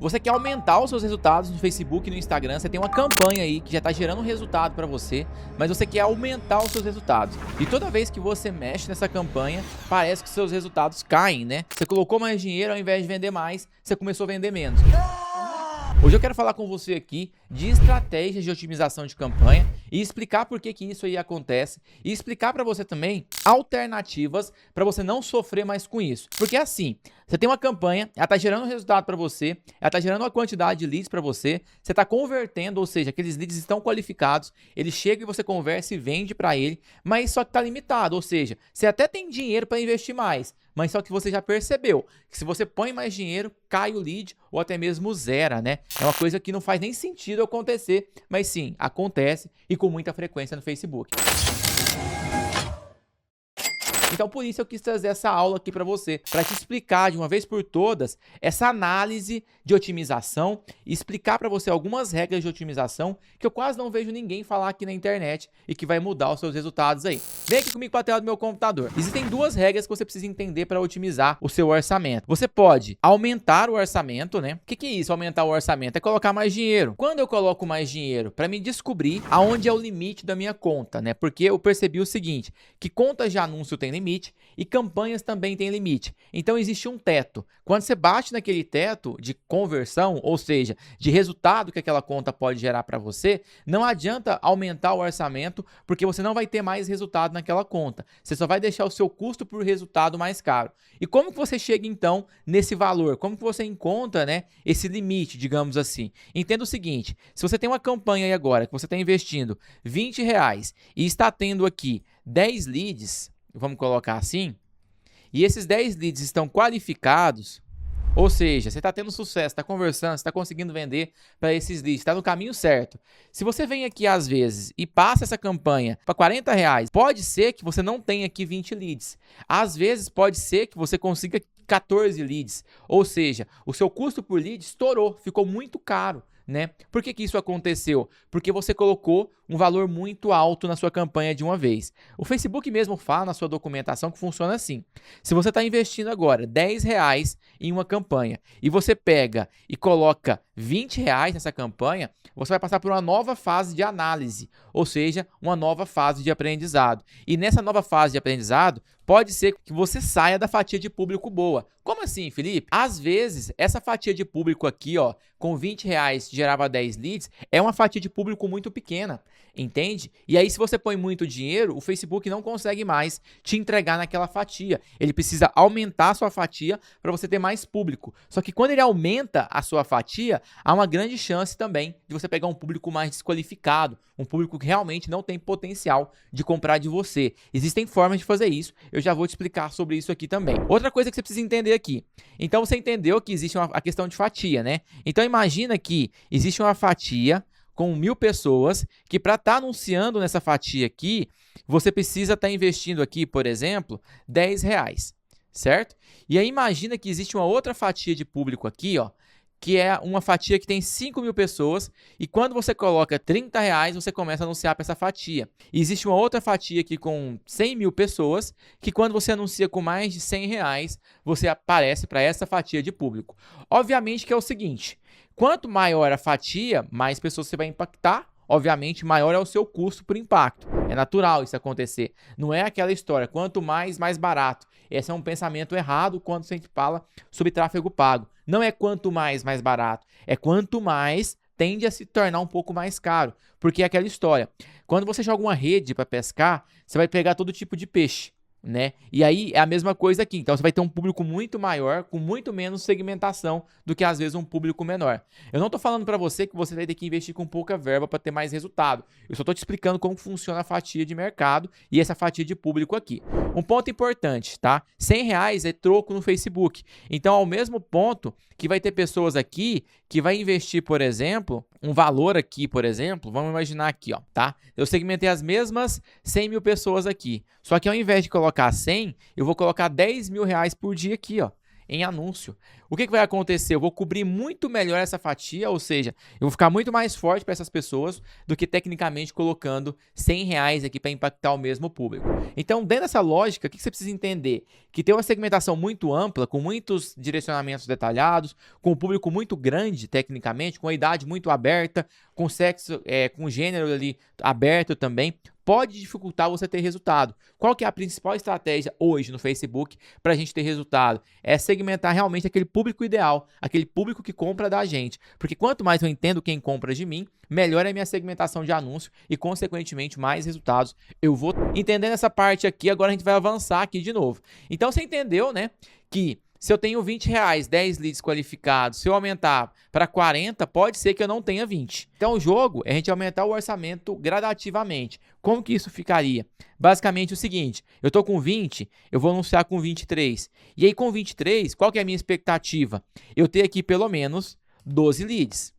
Você quer aumentar os seus resultados no Facebook e no Instagram, você tem uma campanha aí que já está gerando um resultado para você, mas você quer aumentar os seus resultados. E toda vez que você mexe nessa campanha, parece que seus resultados caem, né? Você colocou mais dinheiro, ao invés de vender mais, você começou a vender menos. Hoje eu quero falar com você aqui de estratégias de otimização de campanha e explicar por que isso aí acontece e explicar para você também alternativas para você não sofrer mais com isso. Porque assim, você tem uma campanha, ela está gerando um resultado para você, ela está gerando uma quantidade de leads para você, você está convertendo, ou seja, aqueles leads estão qualificados, ele chega e você conversa e vende para ele, mas só que está limitado, ou seja, você até tem dinheiro para investir mais, mas só que você já percebeu que se você põe mais dinheiro, cai o lead ou até mesmo zera, né? É uma coisa que não faz nem sentido acontecer, mas sim, acontece e com muita frequência no Facebook. Então por isso eu quis trazer essa aula aqui para você, para te explicar de uma vez por todas essa análise de otimização e explicar para você algumas regras de otimização que eu quase não vejo ninguém falar aqui na internet e que vai mudar os seus resultados aí. Vem aqui comigo para a tela do meu computador. Existem duas regras que você precisa entender para otimizar o seu orçamento. Você pode aumentar o orçamento, né? O que é isso, aumentar o orçamento? É colocar mais dinheiro. Quando eu coloco mais dinheiro? Para me descobrir aonde é o limite da minha conta, né? Porque eu percebi o seguinte, que contas de anúncio tem limite e campanhas também têm limite. Então existe um teto. Quando você bate naquele teto de conversão, ou seja, de resultado que aquela conta pode gerar para você, não adianta aumentar o orçamento porque você não vai ter mais resultado naquela conta. Você só vai deixar o seu custo por resultado mais caro. E como que você chega então nesse valor? Como que você encontra, né, esse limite, digamos assim? Entenda o seguinte, se você tem uma campanha aí agora que você está investindo R$20 e está tendo aqui 10 leads, vamos colocar assim, e esses 10 leads estão qualificados, ou seja, você está tendo sucesso, está conversando, está conseguindo vender para esses leads, está no caminho certo. Se você vem aqui às vezes e passa essa campanha para R$40, pode ser que você não tenha aqui 20 leads. Às vezes pode ser que você consiga 14 leads, ou seja, o seu custo por lead estourou, ficou muito caro. Né? Por que isso aconteceu? Porque você colocou um valor muito alto na sua campanha de uma vez. O Facebook mesmo fala na sua documentação que funciona assim. Se você está investindo agora R$10 em uma campanha e você pega e coloca R$20 nessa campanha, você vai passar por uma nova fase de análise, ou seja, uma nova fase de aprendizado. E nessa nova fase de aprendizado, pode ser que você saia da fatia de público boa. Como assim, Felipe? Às vezes, essa fatia de público aqui, ó, com R$20 gerava 10 leads, é uma fatia de público muito pequena, entende? E aí, se você põe muito dinheiro, o Facebook não consegue mais te entregar naquela fatia. Ele precisa aumentar a sua fatia para você ter mais público. Só que quando ele aumenta a sua fatia, há uma grande chance também de você pegar um público mais desqualificado, um público que realmente não tem potencial de comprar de você. Existem formas de fazer isso, eu já vou te explicar sobre isso aqui também. Outra coisa que você precisa entender aqui. Então você entendeu que existe a questão de fatia, né? Então imagina que existe uma fatia com 1000 pessoas que para estar anunciando nessa fatia aqui, você precisa estar investindo aqui, por exemplo, R$10, certo? E aí imagina que existe uma outra fatia de público aqui, ó, que é uma fatia que tem 5.000 pessoas e quando você coloca R$30, você começa a anunciar para essa fatia. E existe uma outra fatia aqui com 100.000 pessoas que quando você anuncia com mais de R$100, você aparece para essa fatia de público. Obviamente que é o seguinte, quanto maior a fatia, mais pessoas você vai impactar, obviamente maior é o seu custo por impacto. É natural isso acontecer. Não é aquela história, quanto mais barato. Esse é um pensamento errado quando a gente fala sobre tráfego pago. Não é quanto mais barato, é quanto mais tende a se tornar um pouco mais caro. Porque é aquela história, quando você joga uma rede para pescar, você vai pegar todo tipo de peixe, né? E aí é a mesma coisa aqui. Então você vai ter um público muito maior, com muito menos segmentação do que às vezes um público menor. Eu não estou falando para você que você vai ter que investir com pouca verba para ter mais resultado. Eu só estou te explicando como funciona a fatia de mercado e essa fatia de público aqui. Um ponto importante, tá? R$100 é troco no Facebook. Então, ao mesmo ponto que vai ter pessoas aqui que vai investir, por exemplo, um valor aqui, por exemplo, vamos imaginar aqui, ó, tá? Eu segmentei as mesmas 100.000 pessoas aqui. Só que ao invés de colocar 100, eu vou colocar R$10.000 por dia aqui, ó. em anúncio. O que vai acontecer? Eu vou cobrir muito melhor essa fatia, ou seja, eu vou ficar muito mais forte para essas pessoas do que tecnicamente colocando R$100 aqui para impactar o mesmo público. Então, dentro dessa lógica, o que você precisa entender? Que tem uma segmentação muito ampla, com muitos direcionamentos detalhados, com um público muito grande tecnicamente, com a idade muito aberta, com sexo, com gênero ali aberto também, pode dificultar você ter resultado. Qual que é a principal estratégia hoje no Facebook para a gente ter resultado? É segmentar realmente aquele público ideal, aquele público que compra da gente. Porque quanto mais eu entendo quem compra de mim, melhor é a minha segmentação de anúncio e, consequentemente, mais resultados eu vou. Entendendo essa parte aqui, agora a gente vai avançar aqui de novo. Então, você entendeu, né, que se eu tenho R$20, 10 leads qualificados, se eu aumentar para 40, pode ser que eu não tenha 20. Então, o jogo é a gente aumentar o orçamento gradativamente. Como que isso ficaria? Basicamente o seguinte, eu estou com 20, eu vou anunciar com 23. E aí, com 23, qual que é a minha expectativa? Eu ter aqui pelo menos 12 leads,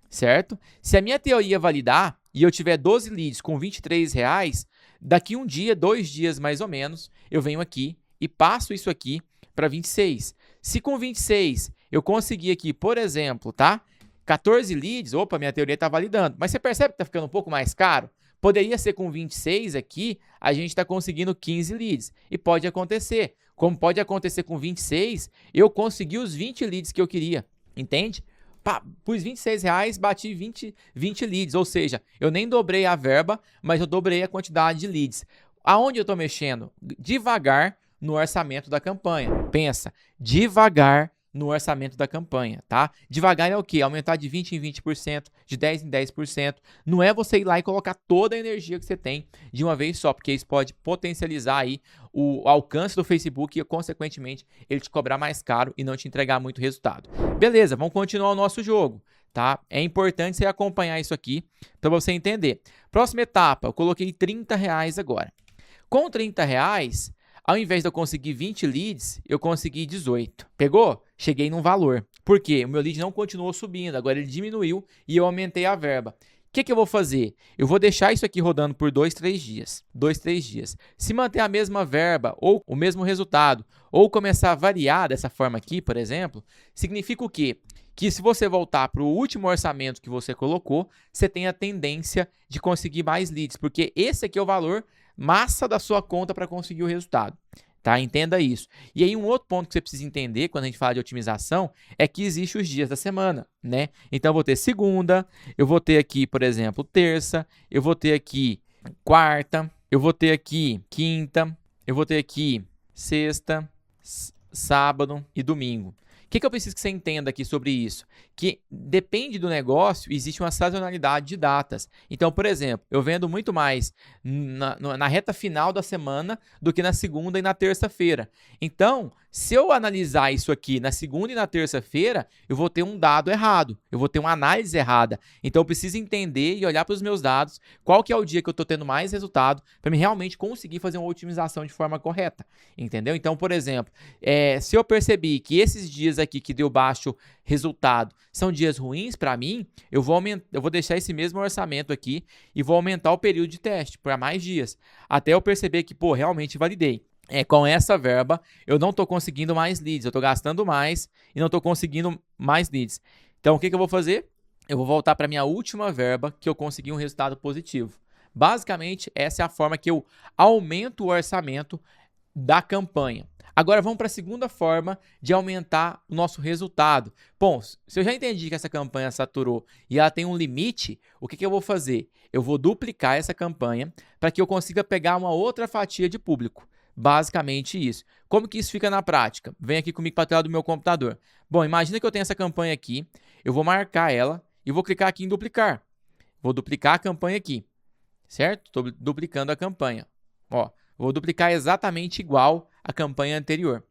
certo? Se a minha teoria validar e eu tiver 12 leads com R$23, daqui um dia, 2 dias mais ou menos, eu venho aqui e passo isso aqui para 26. Se com 26 eu conseguir aqui, por exemplo, tá? 14 leads, opa, minha teoria está validando. Mas você percebe que está ficando um pouco mais caro? Poderia ser com 26 aqui, a gente está conseguindo 15 leads. E pode acontecer. Como pode acontecer com 26, eu consegui os 20 leads que eu queria. Entende? Pus R$26, bati 20 leads. Ou seja, eu nem dobrei a verba, mas eu dobrei a quantidade de leads. Aonde eu estou mexendo? Devagar no orçamento da campanha. Pensa, devagar no orçamento da campanha, tá? Devagar é o quê? Aumentar de 20% em 20%, de 10% em 10%. Não é você ir lá e colocar toda a energia que você tem de uma vez só, porque isso pode potencializar aí o alcance do Facebook e, consequentemente, ele te cobrar mais caro e não te entregar muito resultado. Beleza, vamos continuar o nosso jogo, tá? É importante você acompanhar isso aqui para você entender. Próxima etapa, eu coloquei R$30 agora. Com R$30, ao invés de eu conseguir 20 leads, eu consegui 18. Pegou? Cheguei num valor. Por quê? O meu lead não continuou subindo, agora ele diminuiu e eu aumentei a verba. O que eu vou fazer? Eu vou deixar isso aqui rodando por 2, 3 dias. 2, 3 dias. Se manter a mesma verba ou o mesmo resultado, ou começar a variar dessa forma aqui, por exemplo, significa o quê? Que se você voltar para o último orçamento que você colocou, você tem a tendência de conseguir mais leads, porque esse aqui é o valor massa da sua conta para conseguir o resultado, tá? Entenda isso. E aí um outro ponto que você precisa entender quando a gente fala de otimização é que existe os dias da semana, né? Então eu vou ter segunda, eu vou ter aqui, por exemplo, terça, eu vou ter aqui quarta, eu vou ter aqui quinta, eu vou ter aqui sexta, sábado e domingo. O que eu preciso que você entenda aqui sobre isso? Que depende do negócio, existe uma sazonalidade de datas. Então, por exemplo, eu vendo muito mais na reta final da semana do que na segunda e na terça-feira. Então, se eu analisar isso aqui na segunda e na terça-feira, eu vou ter um dado errado, eu vou ter uma análise errada. Então, eu preciso entender e olhar para os meus dados, qual que é o dia que eu estou tendo mais resultado, para me realmente conseguir fazer uma otimização de forma correta. Entendeu? Então, por exemplo, se eu percebi que esses dias aqui que deu baixo resultado são dias ruins para mim, eu vou deixar esse mesmo orçamento aqui e vou aumentar o período de teste para mais dias, até eu perceber que, pô, realmente validei. Com essa verba, eu não estou conseguindo mais leads, eu estou gastando mais e não estou conseguindo mais leads. Então, o que eu vou fazer? Eu vou voltar para a minha última verba que eu consegui um resultado positivo. Basicamente, essa é a forma que eu aumento o orçamento da campanha. Agora vamos para a segunda forma de aumentar o nosso resultado. Bom, se eu já entendi que essa campanha saturou e ela tem um limite, o que eu vou fazer? Eu vou duplicar essa campanha para que eu consiga pegar uma outra fatia de público. Basicamente isso. Como que isso fica na prática? Vem aqui comigo para a tela do meu computador. Bom, imagina que eu tenho essa campanha aqui, eu vou marcar ela e vou clicar aqui em duplicar. Vou duplicar a campanha aqui, certo? Estou duplicando a campanha. Ó, vou duplicar exatamente igual à campanha anterior.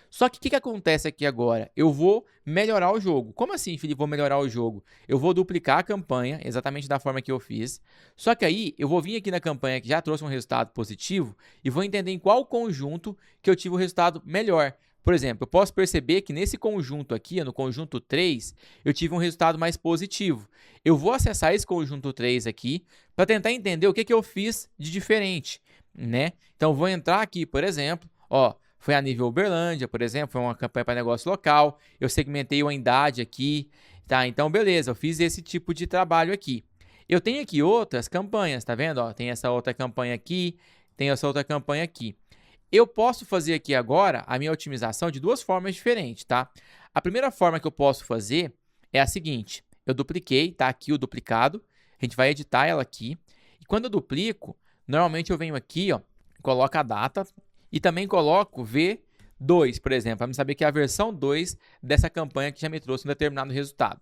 Só que o que acontece aqui agora? Eu vou melhorar o jogo. Como assim, Felipe, vou melhorar o jogo? Eu vou duplicar a campanha, exatamente da forma que eu fiz. Só que aí, eu vou vir aqui na campanha que já trouxe um resultado positivo e vou entender em qual conjunto que eu tive um resultado melhor. Por exemplo, eu posso perceber que nesse conjunto aqui, no conjunto 3, eu tive um resultado mais positivo. Eu vou acessar esse conjunto 3 aqui para tentar entender o que eu fiz de diferente, né? Então, vou entrar aqui, por exemplo, ó, foi a nível Uberlândia, por exemplo, foi uma campanha para negócio local, eu segmentei uma idade aqui, tá? Então, beleza, eu fiz esse tipo de trabalho aqui. Eu tenho aqui outras campanhas, tá vendo? Ó, tem essa outra campanha aqui, tem essa outra campanha aqui. Eu posso fazer aqui agora a minha otimização de duas formas diferentes, tá? A primeira forma que eu posso fazer é a seguinte, eu dupliquei, tá aqui o duplicado, a gente vai editar ela aqui, e quando eu duplico, normalmente eu venho aqui, ó, coloco a data e também coloco V2, por exemplo, para me saber que é a versão 2 dessa campanha que já me trouxe um determinado resultado.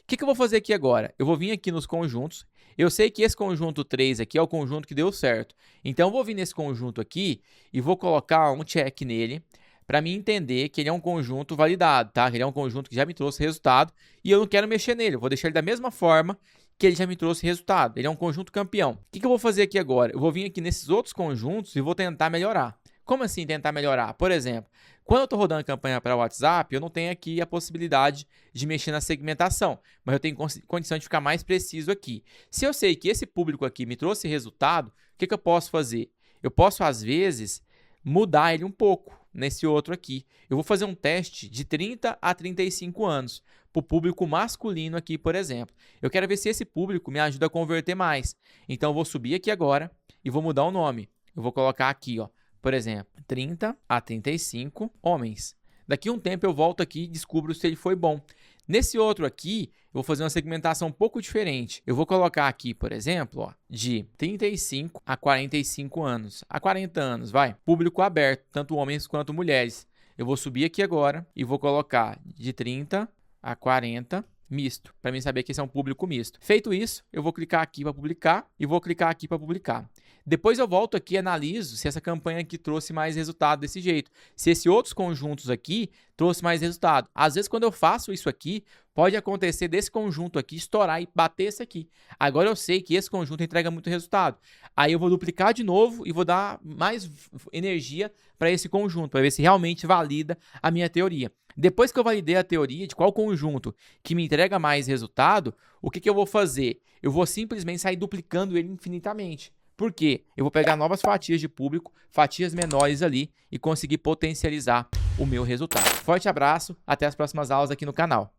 O que eu vou fazer aqui agora? Eu vou vir aqui nos conjuntos. Eu sei que esse conjunto 3 aqui é o conjunto que deu certo. Então, eu vou vir nesse conjunto aqui e vou colocar um check nele para me entender que ele é um conjunto validado, tá? Ele é um conjunto que já me trouxe resultado e eu não quero mexer nele. Eu vou deixar ele da mesma forma que ele já me trouxe resultado. Ele é um conjunto campeão. O que eu vou fazer aqui agora? Eu vou vir aqui nesses outros conjuntos e vou tentar melhorar. Como assim tentar melhorar? Por exemplo, quando eu estou rodando campanha para WhatsApp, eu não tenho aqui a possibilidade de mexer na segmentação, mas eu tenho condição de ficar mais preciso aqui. Se eu sei que esse público aqui me trouxe resultado, o que eu posso fazer? Eu posso, às vezes, mudar ele um pouco nesse outro aqui. Eu vou fazer um teste de 30 a 35 anos para o público masculino aqui, por exemplo. Eu quero ver se esse público me ajuda a converter mais. Então, eu vou subir aqui agora e vou mudar o nome. Eu vou colocar aqui, ó, por exemplo, 30 a 35 homens. Daqui a um tempo eu volto aqui e descubro se ele foi bom. Nesse outro aqui, eu vou fazer uma segmentação um pouco diferente. Eu vou colocar aqui, por exemplo, ó, de 35 a 45 anos. A 40 anos, vai. Público aberto, tanto homens quanto mulheres. Eu vou subir aqui agora e vou colocar de 30 a 40 misto, para mim saber que esse é um público misto. Feito isso, eu vou clicar aqui para publicar e vou clicar aqui para publicar. Depois eu volto aqui e analiso se essa campanha aqui trouxe mais resultado desse jeito. Se esses outros conjuntos aqui trouxe mais resultado. Às vezes, quando eu faço isso aqui, pode acontecer desse conjunto aqui estourar e bater esse aqui. Agora eu sei que esse conjunto entrega muito resultado. Aí eu vou duplicar de novo e vou dar mais energia para esse conjunto, para ver se realmente valida a minha teoria. Depois que eu validei a teoria de qual conjunto que me entrega mais resultado, o que eu vou fazer? Eu vou simplesmente sair duplicando ele infinitamente. Por quê? Eu vou pegar novas fatias de público, fatias menores ali e conseguir potencializar o meu resultado. Forte abraço, até as próximas aulas aqui no canal.